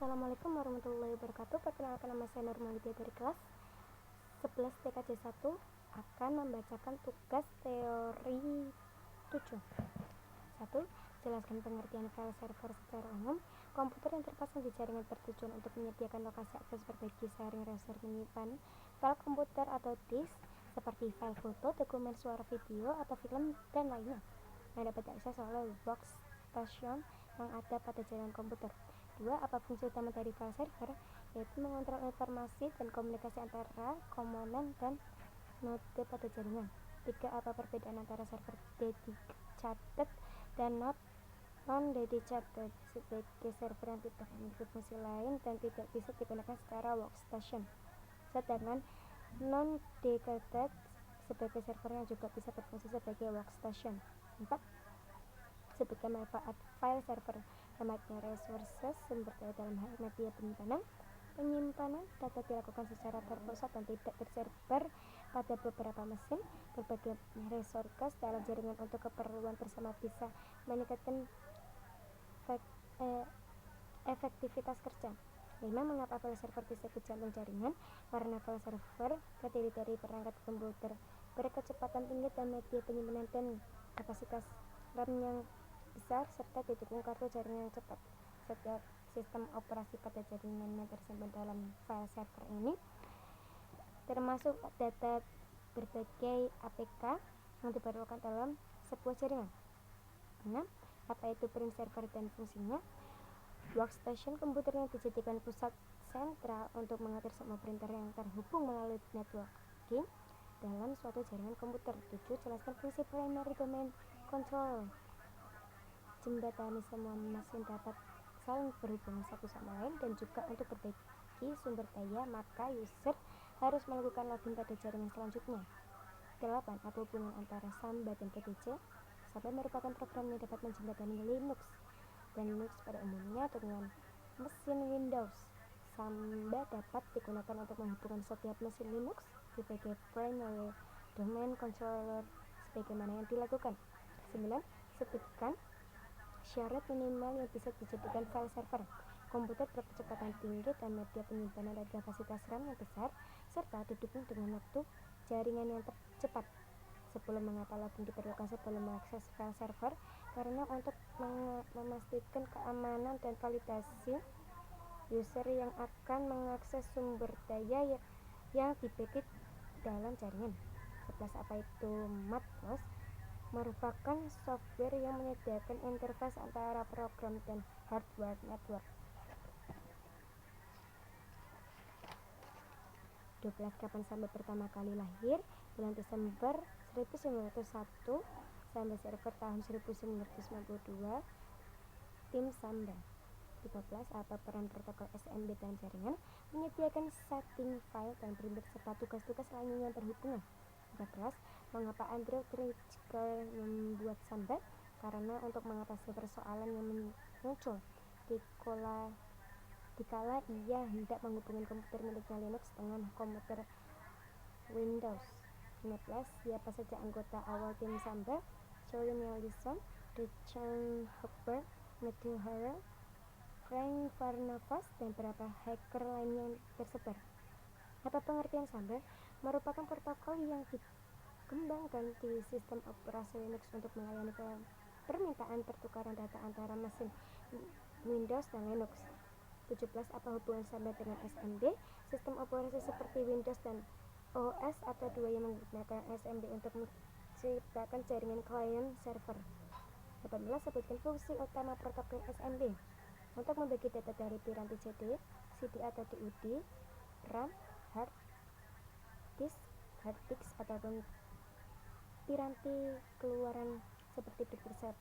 Assalamualaikum warahmatullahi wabarakatuh. Perkenalkan, nama saya Nurmalidia dari kelas 11 TKJ 1 akan membacakan tugas teori 7. 1. Jelaskan pengertian file server secara umum. Komputer yang terpasang di jaringan bertujuan untuk menyediakan lokasi akses berbagi sharing resource menyimpan file komputer atau disk seperti file foto, dokumen suara, video, atau film, dan lainnya yang dapat diakses oleh workstation yang ada pada jaringan komputer. 2. Apa fungsi utama dari file server? Yaitu mengontrol informasi dan komunikasi antara komponen dan node pada jaringan. 3. Apa perbedaan antara server dedicated dan non-dedicated? Sebagai server yang tidak memiliki fungsi lain dan tidak bisa digunakan secara workstation, sedangkan non-dedicated sebagai server yang juga bisa berfungsi sebagai workstation. 4. Sebutkan manfaat file server. Hematnya resources sumber daya dalam hal media penyimpanan data dilakukan secara terpusat dan tidak tersebar pada beberapa mesin. Berbagai resources dalam jaringan untuk keperluan bersama bisa meningkatkan efektivitas kerja. 5. Mengapa file server disebut jantung jaringan? Karena file server terdiri dari perangkat komputer berkecepatan tinggi dan media penyimpanan dan kapasitas RAM yang besar serta didukung kartu jaringan yang cepat. Setiap sistem operasi pada jaringan yang tersimpan dalam file server ini termasuk data berbagai APK yang diperlukan dalam sebuah jaringan. 6. Apa itu print server dan fungsinya? Workstation komputer yang dijadikan pusat sentral untuk mengatur semua printer yang terhubung melalui networking dalam suatu jaringan komputer. 7. Jelaskan fungsi primary domain controller. Jembatani semua mesin dapat saling berhubungan satu sama lain dan juga untuk berbagi sumber daya, maka user harus melakukan login pada jaringan selanjutnya. 8. Apa hubungan antara Samba dan PDC? Samba merupakan program yang dapat menjembatani Linux dan Linux pada umumnya dengan mesin Windows. Samba dapat digunakan untuk menghubungkan setiap mesin Linux sebagai primary domain controller sebagaimana yang dilakukan. 9. Sebutkan syarat minimal yang bisa dijadikan file server. Komputer berkecepatan tinggi dan media penyimpanan dan kapasitas RAM yang besar serta didukung dengan waktu jaringan yang cepat. 10. Mengapa login diperlukan sebelum mengakses file server? Karena untuk memastikan keamanan dan validasi user yang akan mengakses sumber daya yang di-backup dalam jaringan. 11. Apa itu MATLOS? Merupakan software yang menyediakan interface antara program dan hardware network. 12. Kapan Samba pertama kali lahir? Bulan Desember 1901. Samba server tahun 1992. Tim Samba. 13. Apa peran protokol SMB dalam jaringan? Menyediakan setting file dan printer serta tugas-tugas lainnya yang berhubungan. 14. Mengapa Andrew Trigger membuat Samba? Karena untuk mengatasi persoalan yang muncul dikala ia hendak menghubungkan komputer miliknya Linux dengan komputer Windows. 15. Siapa saja anggota awal tim Samba? Charlie Nelson, Richard Hopper, Matthew Harrell, Frank Varnavas, dan beberapa hacker lainnya yang tersebar. Apa pengertian Samba? Merupakan protokol yang dikembangkan di sistem operasi Linux untuk melayani permintaan pertukaran data antara mesin Windows dan Linux. 17. Apa hubungan Samba dengan SMB? Sistem operasi seperti Windows dan OS atau dua yang menggunakan SMB untuk menciptakan jaringan client server. 18. Sebutkan fungsi utama protokol SMB. Untuk membagi data dari piranti CD atau DUD, RAM, hard disk ataupun piranti keluaran seperti serta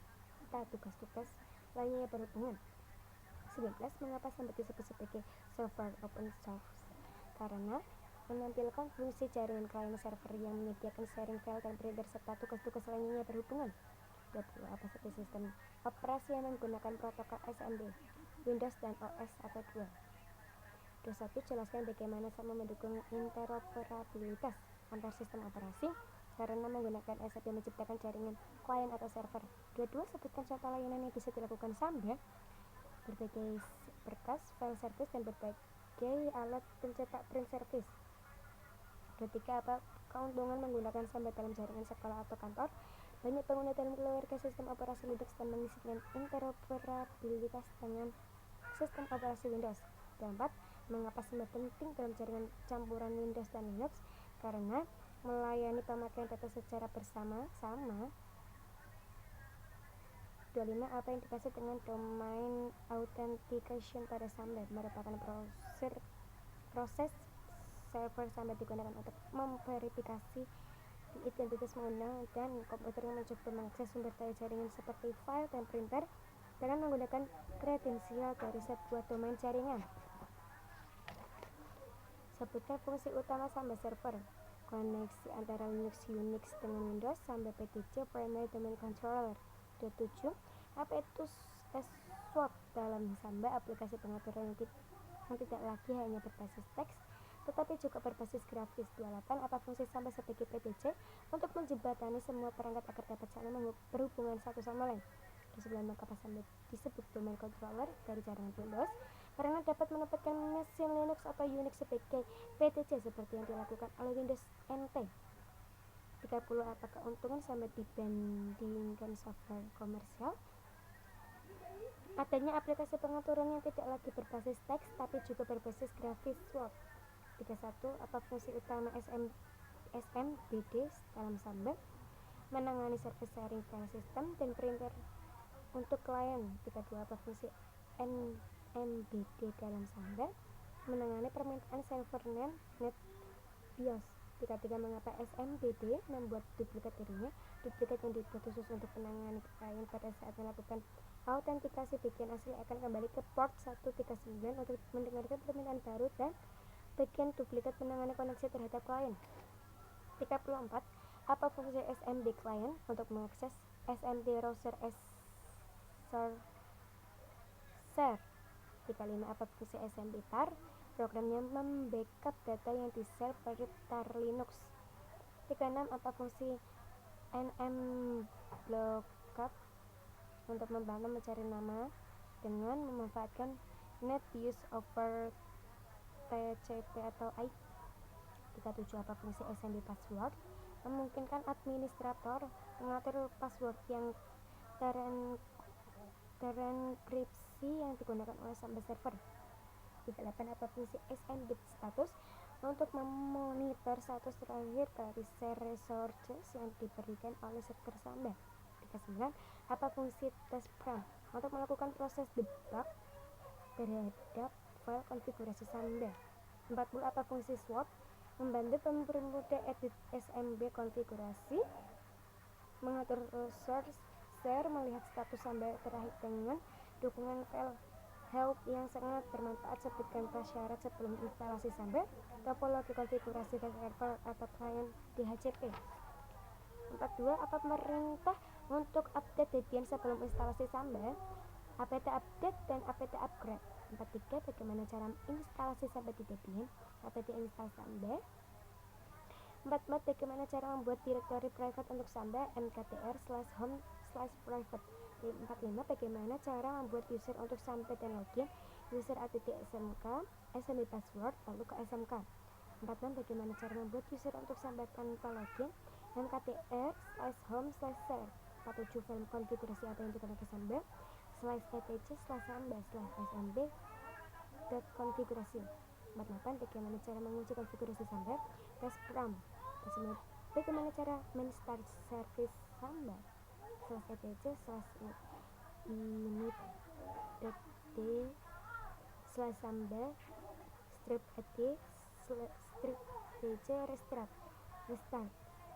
tugas-tugas lainnya yang berhubungan. 19. Mengapa Samba disebut sebagai server open source? Karena menampilkan fungsi jaringan client server yang menyediakan sharing file dan printer serta tugas-tugas lainnya yang berhubungan. 20. Apa saja sistem operasi yang menggunakan protokol SMB, Windows dan OS atau dua? 21. Jelaskan bagaimana Samba mendukung interoperabilitas antar sistem operasi karena menggunakan SMB menciptakan jaringan klien atau server. 22. Sebutkan contoh layanan yang bisa dilakukan Samba. Berbagai berkas, file service, dan berbagai alat pencetak print service. Ketika keuntungan menggunakan Sambar dalam jaringan sekolah atau kantor, banyak pengguna dalam keluarga sistem operasi Linux dan mengisipkan interoperabilitas dengan sistem operasi Windows. Keempat, mengapa Sambar penting dalam jaringan campuran Windows dan Linux? Karena melayani pemakaian data secara bersama-sama. 25. Apa yang dimaksud dengan domain authentication pada Sambar? Merupakan proses server Sambar digunakan untuk memverifikasi identitas pengguna dan komputer yang mencoba mengakses sumber daya jaringan seperti file dan printer dengan menggunakan kredensial dari sebuah domain jaringan. Sebutkan fungsi utama Sambar Server. Koneksi antara Linux Unix dengan Windows. Sambar PDC Primary Domain Controller. 27. Apa itu SWOT dalam Sambar? Aplikasi pengaturan yang tidak lagi hanya berbasis teks tetapi juga berbasis grafis. 28. Apa fungsi Sambar sebagai PDC? Untuk menjembatani semua perangkat agar dapat saling berhubungan satu sama lain. 29. Mengapa Sambar disebut domain controller dari jaringan Windows? Karena dapat menempatkan mesin Linux atau Unix sebagai PDC seperti yang dilakukan oleh Windows NT. 30. Apa keuntungan Sambar dibandingkan software komersial? Adanya aplikasi pengaturan yang tidak lagi berbasis teks tapi juga berbasis grafis SWOT. 31. Apa fungsi utama SMBD dalam Sambar? Menangani service sharing file system dan printer untuk klien. 32. Apa fungsi NMBD dalam Sambar? Menangani permintaan server net BIOS. 33. Mengapa SMBD membuat duplikat dirinya? Duplikat yang dibuat khusus untuk menangani klien pada saat melakukan autentikasi bagian asli akan kembali ke port 139 untuk mendengarkan permintaan baru dan bagian duplikat menangani koneksi terhadap klien. 34. Apa fungsi SMB client? Untuk mengakses SMB browser share. 35. Apa fungsi SMB tar? Programnya membackup data yang di-share pada tar Linux. 36. Apa fungsi nmBlockup? Untuk membantu mencari nama dengan memanfaatkan net use over TCP atau IP. 37. Apa fungsi SMB password? Memungkinkan administrator mengatur password yang terenkripsi yang digunakan oleh Sambar server. 38. Apa fungsi SMB status? Untuk memonitor status terakhir dari share resources yang diberikan oleh server Sambar. 39. Apa fungsi test prompt? Untuk melakukan proses debug terhadap file konfigurasi Sambar. 40. Apa fungsi SWOT? Membantu mempermudah edit SMB konfigurasi, mengatur resource share, melihat status Sambar terakhir dengan dukungan file help yang sangat bermanfaat. Sebutkan prasyarat sebelum instalasi Sambar, topologi konfigurasi server atau klien DHCP. 42. Apa perintah untuk update Debian sebelum instalasi Sambar? apt update dan apt upgrade. 43. Bagaimana cara instalasi Sambar di Debian? apt install Sambar. 44. Bagaimana cara membuat direktori private untuk Sambar? mktr/home/private. 45. Bagaimana cara membuat user untuk Sambar dan login? User @smk, SMB password, lalu ke SMK. 46. Bagaimana cara membuat user untuk Sambar tanpa login? mktr/home/share. 47. File konfigurasi apa yang digunakan Sambar? /etc/sambar/smb.konfigurasi. 48. Bagaimana cara mengunci konfigurasi Sambar? Test prompt. 49. Bagaimana cara men-start service Sambar? /init.d/sambar/strip/dc/restart.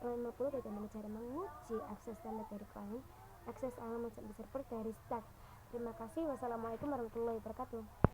50. Bagaimana cara menguji akses Sambar dari klien? Akses alamat Sambar server dari start. Terima kasih. Wassalamualaikum warahmatullahi wabarakatuh.